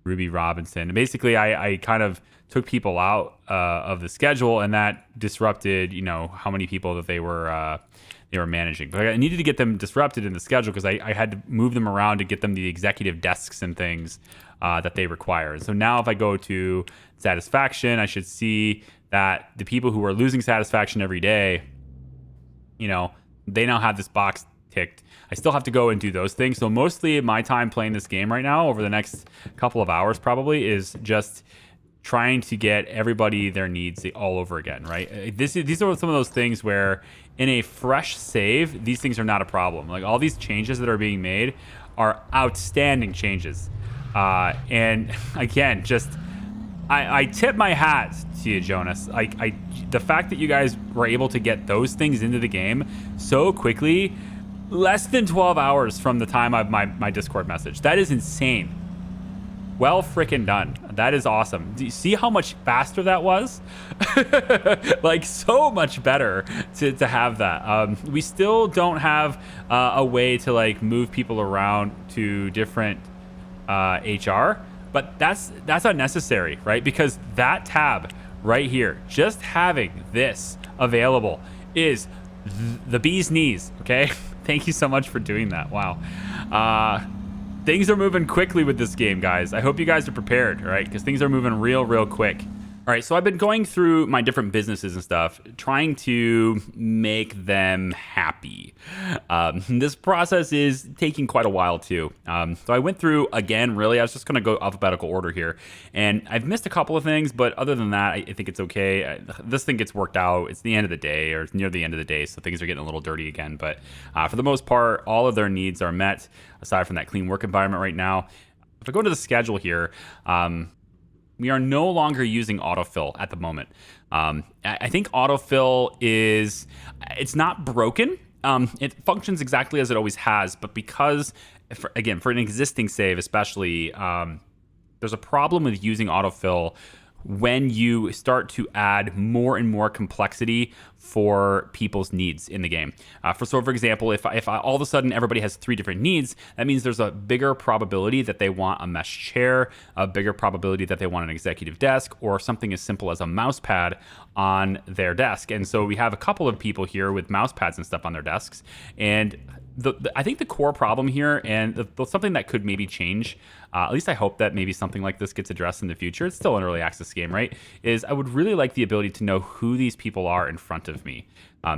Ruby Robinson. Basically, I kind of took people out of the schedule, and that disrupted, how many people that they were managing. But I needed to get them disrupted in the schedule because I had to move them around to get them the executive desks and things that they require. And so now if I go to satisfaction, I should see that the people who are losing satisfaction every day, they now have this box ticked. I still have to go and do those things. So mostly my time playing this game right now over the next couple of hours probably is just trying to get everybody their needs all over again, right? These are some of those things where in a fresh save, these things are not a problem. Like all these changes that are being made are outstanding changes. And again, just I tip my hat to you, Jonas. The fact that you guys were able to get those things into the game so quickly, less than 12 hours from the time of my Discord message. That is insane. Well freaking done. That is awesome. Do you see how much faster that was? Like so much better to have that. We still don't have a way to like move people around to different HR, but that's unnecessary, right? Because that tab right here, just having this available is the bee's knees, okay? Thank you so much for doing that. Wow. Things are moving quickly with this game, guys. I hope you guys are prepared, all right? Because things are moving real quick. All right, so I've been going through my different businesses and stuff, trying to make them happy. This process is taking quite a while, too. So I went through, again, really, I was just going to go alphabetical order here. And I've missed a couple of things, but other than that, I think it's okay. This thing gets worked out. It's the end of the day, or it's near the end of the day, so things are getting a little dirty again. But for the most part, all of their needs are met, aside from that clean work environment right now. If I go to the schedule here, we are no longer using autofill at the moment. I think autofill it's not broken. It functions exactly as it always has, but because, for an existing save especially, there's a problem with using autofill when you start to add more and more complexity for people's needs in the game. For example, if all of a sudden everybody has 3 different needs, that means there's a bigger probability that they want a mesh chair, a bigger probability that they want an executive desk, or something as simple as a mouse pad on their desk. And so we have a couple of people here with mouse pads and stuff on their desks. And I think the core problem here, and something that could maybe change, at least I hope that maybe something like this gets addressed in the future. It's still an early access game, right? Is I would really like the ability to know who these people are in front of me.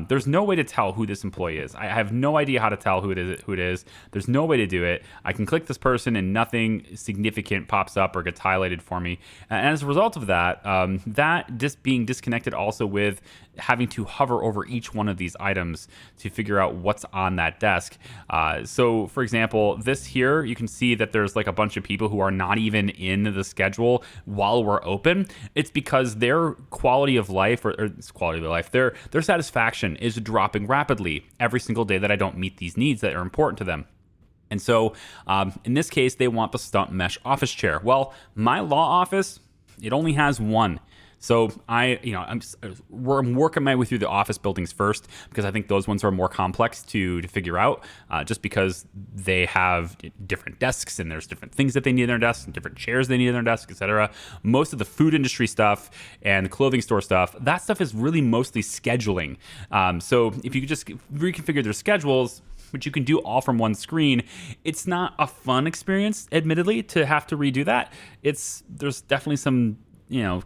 There's no way to tell who this employee is. I have no idea how to tell who it is. There's no way to do it. I can click this person and nothing significant pops up or gets highlighted for me. And as a result of that, that just being disconnected also with having to hover over each one of these items to figure out what's on that desk. So for example, this here, you can see that there's like a bunch of people who are not even in the schedule while we're open. It's because their quality of life, their satisfaction is dropping rapidly every single day that I don't meet these needs that are important to them. And so in this case, they want the stump mesh office chair. Well, my law office, it only has one. So I'm working my way through the office buildings first, because I think those ones are more complex to figure out, just because they have different desks and there's different things that they need in their desks and different chairs they need in their desk, etc. Most of the food industry stuff and the clothing store stuff, that stuff is really mostly scheduling. So if you could just reconfigure their schedules, which you can do all from one screen, it's not a fun experience, admittedly, to have to redo that. There's definitely some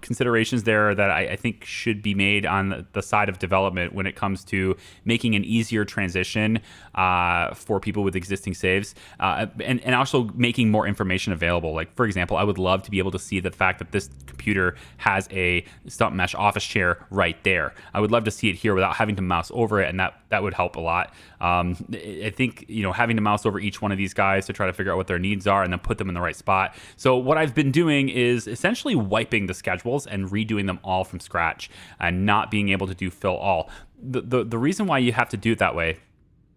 considerations there that I think should be made on the side of development when it comes to making an easier transition for people with existing saves, and also making more information available. Like, for example, I would love to be able to see the fact that this computer has a stump mesh office chair right there. I would love to see it here without having to mouse over it, and that would help a lot. I think having to mouse over each one of these guys to try to figure out what their needs are and then put them in the right spot. So what I've been doing is essentially wiping the schedules and redoing them all from scratch and not being able to do fill all. The reason why you have to do it that way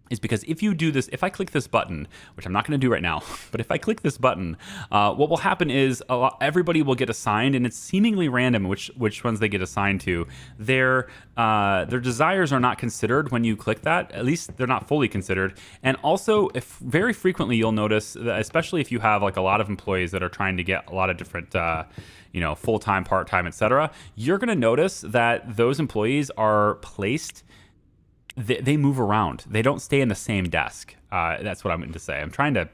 is because if you do this, if I click this button, which I'm not going to do right now, but if I click this button, what will happen is everybody will get assigned, and it's seemingly random which ones they get assigned to. Their desires are not considered when you click that. At least they're not fully considered. And also, if very frequently you'll notice that, especially if you have like a lot of employees that are trying to get a lot of different full-time, part-time, etc., you're going to notice that those employees are placed. They move around. They don't stay in the same desk. That's what I'm going to say. I'm trying to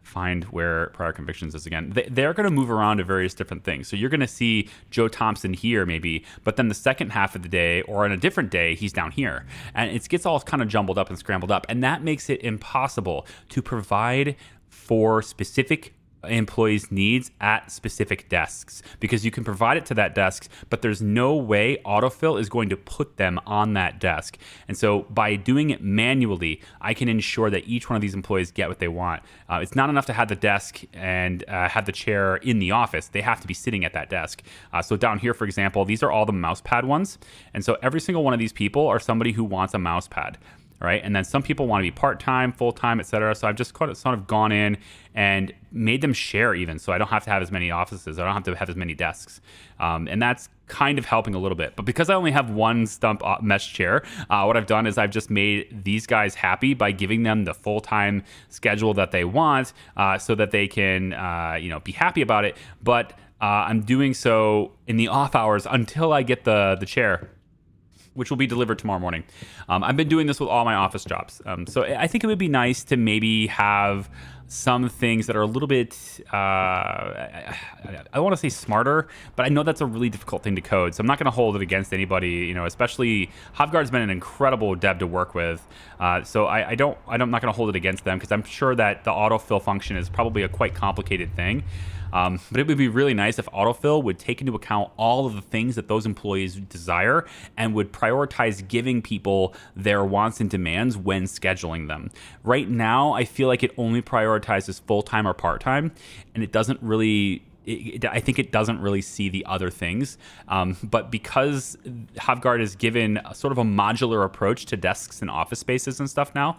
find where prior convictions is again. They're going to move around to various different things. So you're going to see Joe Thompson here maybe, but then the second half of the day or on a different day, he's down here. And it gets all kind of jumbled up and scrambled up. And that makes it impossible to provide for specific employees' needs at specific desks, because you can provide it to that desk, but there's no way autofill is going to put them on that desk. And so by doing it manually, I can ensure that each one of these employees get what they want. It's not enough to have the desk and have the chair in the office. They have to be sitting at that desk. So down here, for example, these are all the mouse pad ones. And so every single one of these people are somebody who wants a mouse pad. Right, and then some people want to be part-time, full-time, etc. So I've just sort of gone in and made them share even, so I don't have to have as many offices. I don't have to have as many desks, and that's kind of helping a little bit. But because I only have one stump mesh chair, what I've done is I've just made these guys happy by giving them the full-time schedule that they want, so that they can be happy about it. But I'm doing so in the off hours until I get the chair, which will be delivered tomorrow morning. I've been doing this with all my office jobs. So I think it would be nice to maybe have some things that are a little bit, I want to say smarter, but I know that's a really difficult thing to code. So I'm not going to hold it against anybody, especially HovGuard's been an incredible dev to work with. So I'm not going to hold it against them, because I'm sure that the autofill function is probably a quite complicated thing. But it would be really nice if autofill would take into account all of the things that those employees desire and would prioritize giving people their wants and demands when scheduling them. Right now, I feel like it only prioritizes full-time or part-time, and it doesn't really... I think it doesn't really see the other things. But because HovGuard is given sort of a modular approach to desks and office spaces and stuff now,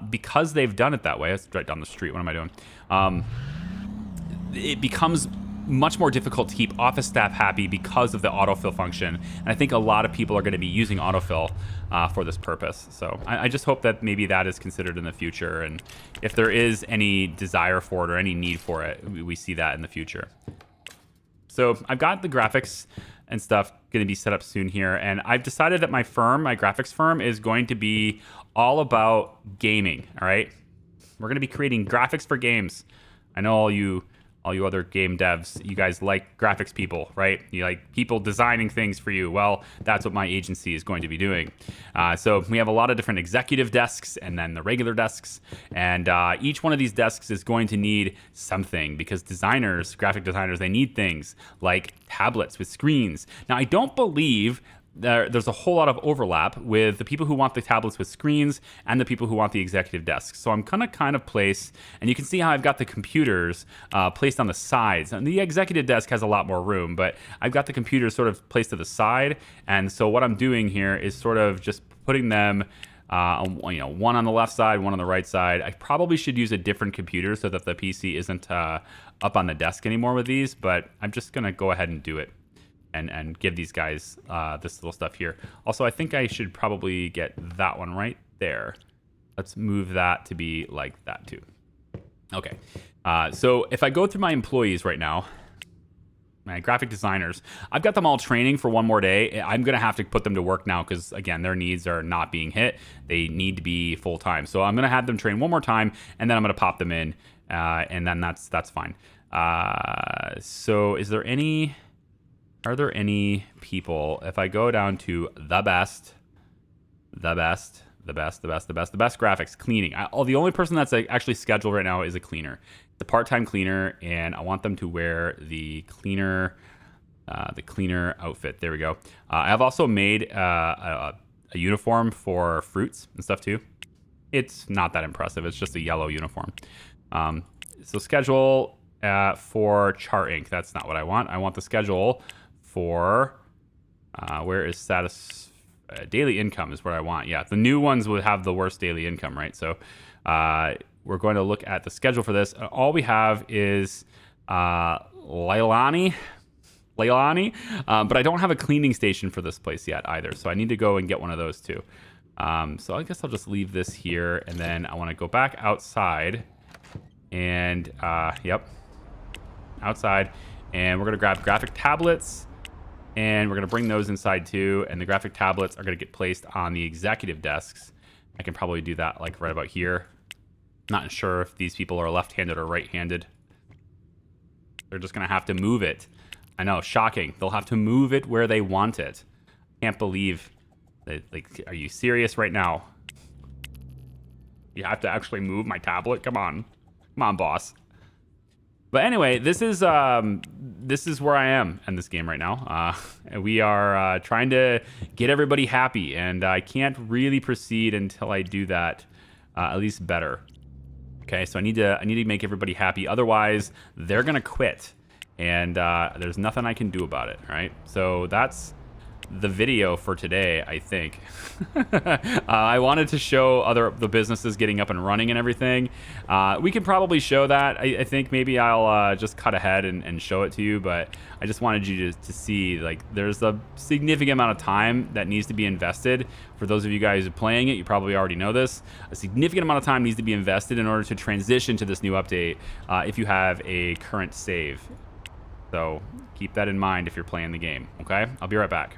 because they've done it that way, it's right down the street, what am I doing? It becomes much more difficult to keep office staff happy because of the autofill function. And I think a lot of people are going to be using autofill for this purpose. So I just hope that maybe that is considered in the future. And if there is any desire for it or any need for it, we see that in the future. So I've got the graphics and stuff going to be set up soon here. And I've decided that my graphics firm, is going to be all about gaming. All right. We're going to be creating graphics for games. I know all you other game devs, you guys like graphics people, right? You like people designing things for you. Well, that's what my agency is going to be doing. So we have a lot of different executive desks and then the regular desks. And each one of these desks is going to need something, because graphic designers, they need things like tablets with screens. Now, I don't believe there's a whole lot of overlap with the people who want the tablets with screens and the people who want the executive desks. So I'm gonna kind of place, and you can see how I've got the computers placed on the sides. And the executive desk has a lot more room, but I've got the computers sort of placed to the side. And so what I'm doing here is sort of just putting them one on the left side, one on the right side. I probably should use a different computer so that the PC isn't up on the desk anymore with these, but I'm just gonna go ahead and do it. And give these guys this little stuff here. Also, I think I should probably get that one right there. Let's move that to be like that too. Okay. So if I go through my employees right now, my graphic designers, I've got them all training for one more day. I'm going to have to put them to work now because, again, their needs are not being hit. They need to be full-time. So I'm going to have them train one more time, and then I'm going to pop them in, and then that's fine. So is there any... Are there any people, if I go down to the best graphics, cleaning. The only person that's actually scheduled right now is a cleaner. It's a part-time cleaner, and I want them to wear the cleaner outfit. There we go. I have also made a uniform for fruits and stuff too. It's not that impressive. It's just a yellow uniform. So schedule for chart ink. That's not what I want. I want the schedule for where is status daily income is what I want. Yeah, the new ones would have the worst daily income, right? So we're going to look at the schedule for this. All we have is Leilani, but I don't have a cleaning station for this place yet either. So I need to go and get one of those too. So I guess I'll just leave this here, and then I want to go back outside and outside, and we're going to grab graphic tablets, and we're going to bring those inside too, and the graphic tablets are going to get placed on the executive desks. I can probably do that like right about here. Not sure if these people are left-handed or right-handed. They're just going to have to move it. I know, shocking. They'll have to move it where they want it. Can't believe that, like, are you serious right now? You have to actually move my tablet? Come on, boss. But anyway, this is where I am in this game right now. We are trying to get everybody happy, and I can't really proceed until I do that at least better. Okay, so I need to make everybody happy. Otherwise, they're gonna quit, and there's nothing I can do about it. Right? So that's the video for today, I think. I wanted to show the businesses getting up and running and everything. We can probably show that. I think maybe I'll just cut ahead and show it to you, but I just wanted you to see, like, there's a significant amount of time that needs to be invested. For those of you guys who are playing it, you probably already know this. A significant amount of time needs to be invested in order to transition to this new update if you have a current save. So keep that in mind if you're playing the game, okay? I'll be right back.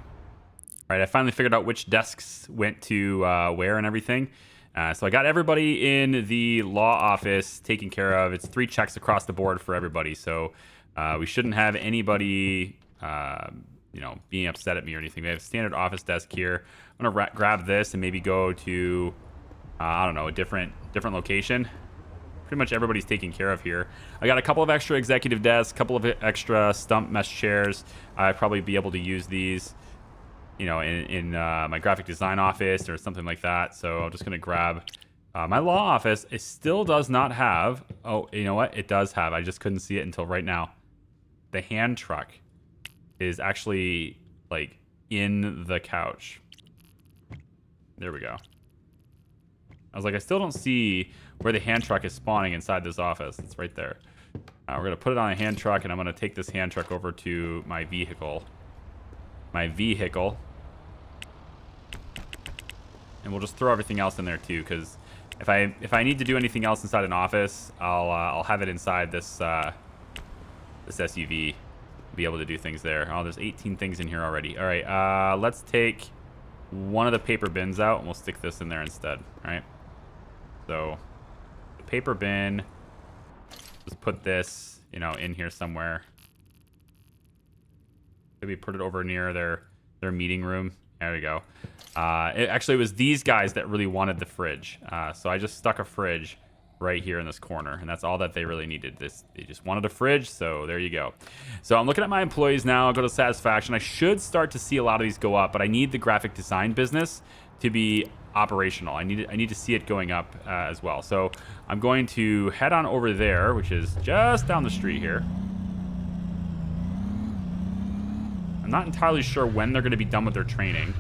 All right, I finally figured out which desks went to where and everything. So I got everybody in the law office taken care of. It's 3 checks across the board for everybody. So we shouldn't have anybody, being upset at me or anything. We have a standard office desk here. I'm gonna grab this and maybe go to, I don't know, a different location. Pretty much everybody's taken care of here. I got a couple of extra executive desks, a couple of extra stump mesh chairs. I'd probably be able to use these, in my graphic design office or something like that. So I'm just going to grab my law office. It still does not have, oh, you know what? It does have, I just couldn't see it until right now. The hand truck is actually like in the couch. There we go. I was like, I still don't see where the hand truck is spawning inside this office. It's right there. We're going to put it on a hand truck, and I'm going to take this hand truck over to my vehicle. And we'll just throw everything else in there too, because if I need to do anything else inside an office, I'll have it inside this this SUV. Be able to do things there. Oh, there's 18 things in here already. All right, let's take one of the paper bins out, and we'll stick this in there instead. All right. So the paper bin. Just put this, in here somewhere. Maybe put it over near their meeting room. There we go. It was these guys that really wanted the fridge. So I just stuck a fridge right here in this corner, and that's all that they really needed. They just wanted a fridge, so there you go. So I'm looking at my employees now. I'll go to satisfaction. I should start to see a lot of these go up, but I need the graphic design business to be operational. I need to see it going up as well. So I'm going to head on over there, which is just down the street here. I'm not entirely sure when they're going to be done with their training,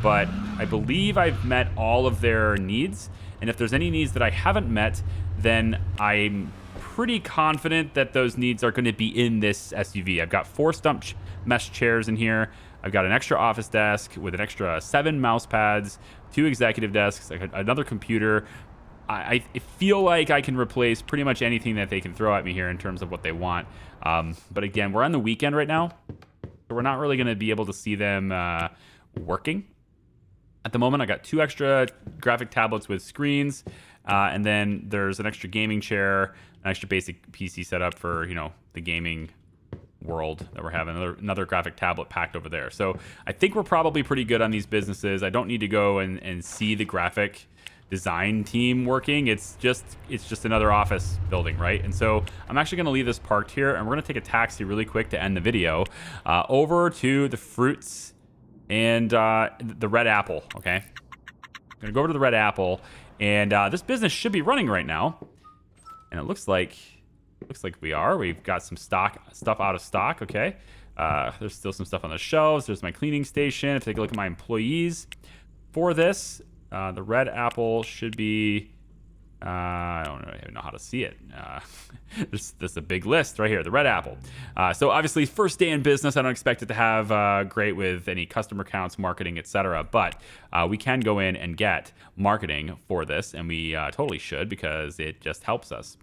but I believe I've met all of their needs. And if there's any needs that I haven't met, then I'm pretty confident that those needs are going to be in this SUV. I've got 4 stump mesh chairs in here. I've got an extra office desk with an extra 7 mouse pads, 2 executive desks, another computer. I feel like I can replace pretty much anything that they can throw at me here in terms of what they want. But again, we're on the weekend right now, so we're not really going to be able to see them working. At the moment, I got 2 extra graphic tablets with screens, and then there's an extra gaming chair, an extra basic PC setup for, the gaming world that we're having. Another graphic tablet packed over there. So I think we're probably pretty good on these businesses. I don't need to go and see the graphic design team working. It's just another office building, right? And so I'm actually going to leave this parked here, and we're going to take a taxi really quick to end the video over to the fruits and the Red Apple. Okay, I'm gonna go over to the Red Apple, and this business should be running right now, and it looks like we are. We've got some stuff out of stock. Okay, there's still some stuff on the shelves. There's my cleaning station. If you take a look at my employees for this, the Red Apple should be I don't even know how to see it. There's a big list right here, the Red Apple. So obviously, first day in business, I don't expect it to have great with any customer counts, marketing, etc. But we can go in and get marketing for this, and we totally should, because it just helps us.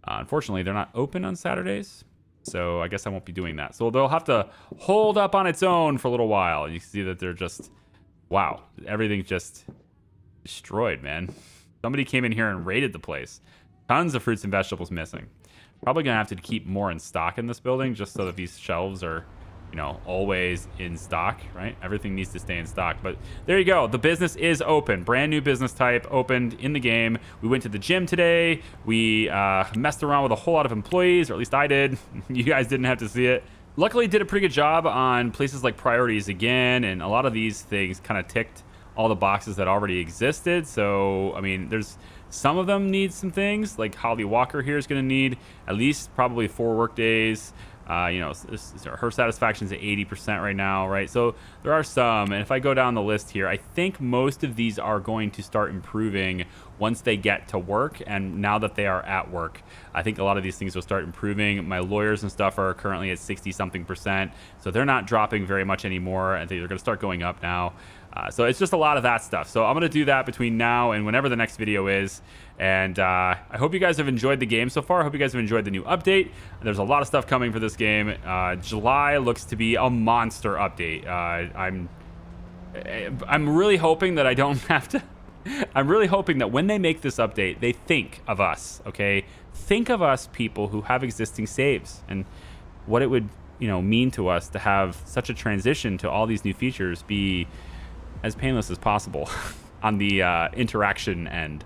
Unfortunately, they're not open on Saturdays, so I guess I won't be doing that. So they'll have to hold up on its own for a little while. And you can see that they're just, wow, everything's just destroyed, man. Somebody came in here and raided the place. Tons of fruits and vegetables missing. Probably gonna have to keep more in stock in this building, just so that these shelves are, you know, always in stock, right? Everything needs to stay in stock. But there you go. The business is open. Brand new business type opened in the game. We went to the gym today. We messed around with a whole lot of employees, or at least I did. You guys didn't have to see it. Luckily, did a pretty good job on places like priorities again, and a lot of these things kind of ticked all the boxes that already existed. So, I mean, there's some of them need some things, like Holly Walker here is going to need at least probably 4 work days. You know, her satisfaction's at 80% right now, right? So there are some, and if I go down the list here, I think most of these are going to start improving once they get to work, and now that they are at work, I think a lot of these things will start improving. My lawyers and stuff are currently at 60-something%, so they're not dropping very much anymore. I think they're going to start going up now. So it's just a lot of that stuff. So I'm going to do that between now and whenever the next video is. And I hope you guys have enjoyed the game so far. I hope you guys have enjoyed the new update. There's a lot of stuff coming for this game. July looks to be a monster update. I'm really hoping that I don't have to... I'm really hoping that when they make this update, they think of us, okay? Think of us people who have existing saves and what it would, you know, mean to us to have such a transition to all these new features be as painless as possible on the interaction end.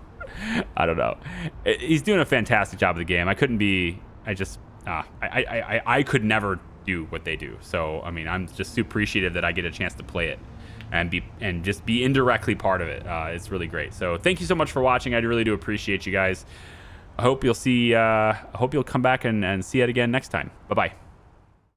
I don't know. He's doing a fantastic job of the game. I couldn't be. I could never do what they do. So I mean, I'm just super appreciative that I get a chance to play it and just be indirectly part of it. It's really great. So thank you so much for watching. I really do appreciate you guys. I hope you'll see. I hope you'll come back and see it again next time. Bye bye.